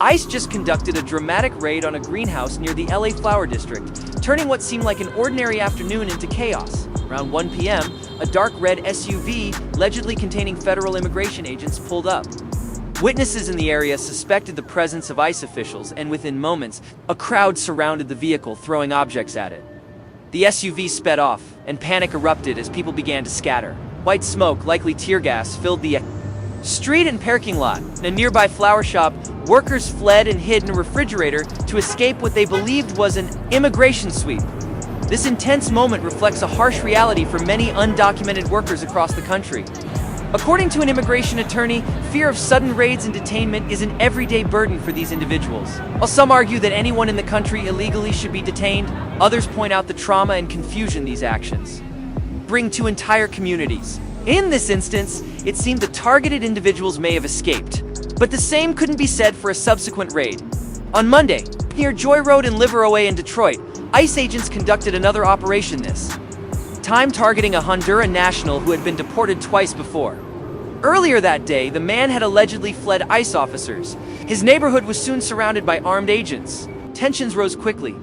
ICE just conducted a dramatic raid on a greenhouse near the LA Flower District, turning what seemed like an ordinary afternoon into chaos. Around 1 p.m., a dark red SUV, allegedly containing federal immigration agents, pulled up. Witnesses in the area suspected the presence of ICE officials, and within moments, a crowd surrounded the vehicle, throwing objects at it. The SUV sped off, and panic erupted as people began to scatter. White smoke, likely tear gas, filled the street and parking lot. In a nearby flower shop, workers fled and hid in a refrigerator to escape what they believed was an immigration sweep. This intense moment reflects a harsh reality for many undocumented workers across the country. According to an immigration attorney, fear of sudden raids and detainment is an everyday burden for these individuals. While some argue that anyone in the country illegally should be detained, others point out the trauma and confusion these actions bring to entire communities. In this instance, it seemed the targeted individuals may have escaped, but the same couldn't be said for a subsequent raid. On Monday, near Joy Road and Liveroway in Detroit, ICE agents conducted another operation, this time targeting a Honduran national who had been deported twice before. Earlier that day, the man had allegedly fled ICE officers. His neighborhood was soon surrounded by armed agents. Tensions rose quickly.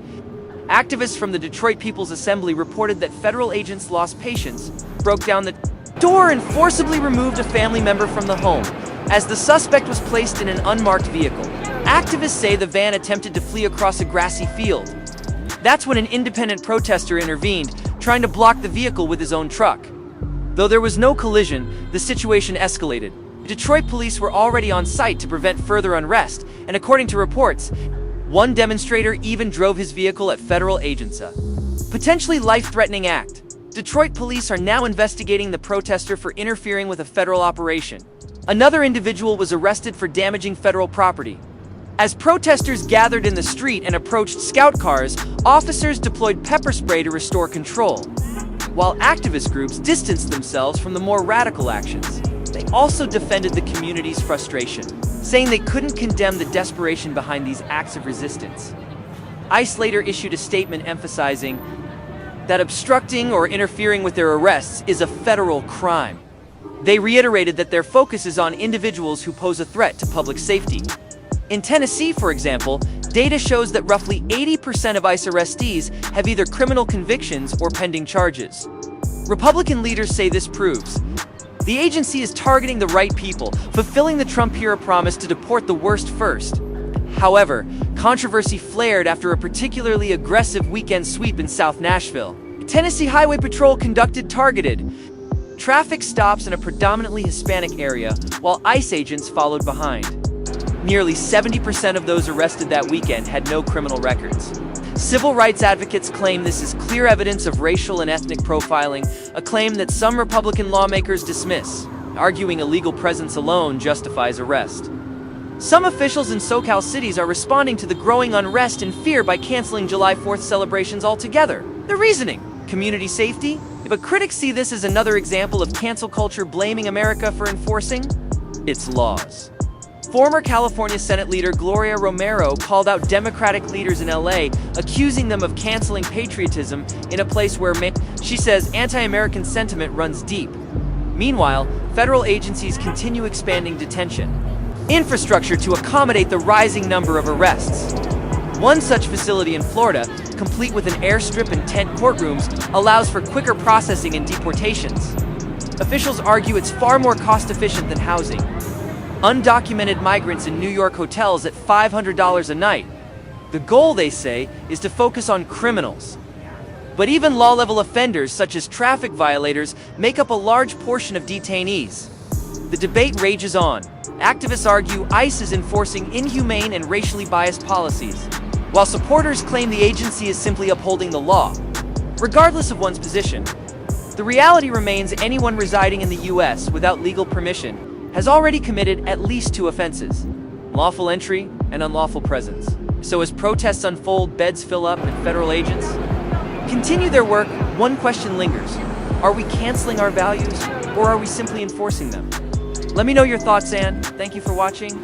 Activists from the Detroit People's Assembly reported that federal agents lost patience, broke down the door, and forcibly removed a family member from the home, as the suspect was placed in an unmarked vehicle. Activists say the van attempted to flee across a grassy field. That's when an independent protester intervened, trying to block the vehicle with his own truck. Though there was no collision, the situation escalated. Detroit police were already on site to prevent further unrest, and according to reports, one demonstrator even drove his vehicle at federal agents. A potentially life-threatening act. Detroit police are now investigating the protester for interfering with a federal operation. Another individual was arrested for damaging federal property. As protesters gathered in the street and approached scout cars, officers deployed pepper spray to restore control. While activist groups distanced themselves from the more radical actions, they also defended the community's frustration, saying they couldn't condemn the desperation behind these acts of resistance. ICE later issued a statement emphasizing that obstructing or interfering with their arrests is a federal crime. They reiterated that their focus is on individuals who pose a threat to public safety. In Tennessee, for example, data shows that roughly 80% of ICE arrestees have either criminal convictions or pending charges. Republican leaders say this proves the agency is targeting the right people, fulfilling the Trump-era promise to deport the worst first. However, controversy flared after a particularly aggressive weekend sweep in South Nashville. Tennessee Highway Patrol conducted targeted traffic stops in a predominantly Hispanic area, while ICE agents followed behind. Nearly 70% of those arrested that weekend had no criminal records. Civil rights advocates claim this is clear evidence of racial and ethnic profiling, a claim that some Republican lawmakers dismiss, arguing illegal presence alone justifies arrest. Some officials in SoCal cities are responding to the growing unrest and fear by canceling July 4th celebrations altogether. The reasoning: community safety? But critics see this as another example of cancel culture blaming America for enforcing its laws. Former California Senate leader Gloria Romero called out Democratic leaders in LA, accusing them of canceling patriotism in a place where, she says, anti-American sentiment runs deep. Meanwhile, federal agencies continue expanding detention infrastructure to accommodate the rising number of arrests. One such facility in Florida, complete with an airstrip and tent courtrooms, allows for quicker processing and deportations. Officials argue it's far more cost-efficient than housing undocumented migrants in New York hotels at $500 a night. The goal, they say, is to focus on criminals. But even law-level offenders, such as traffic violators, make up a large portion of detainees. The debate rages on. Activists argue ICE is enforcing inhumane and racially biased policies, while supporters claim the agency is simply upholding the law. Regardless of one's position, the reality remains anyone residing in the U.S. without legal permission has already committed at least 2 offenses: lawful entry and unlawful presence. So as protests unfold, beds fill up, and federal agents continue their work, one question lingers: are we canceling our values, or are we simply enforcing them? Let me know your thoughts, and thank you for watching.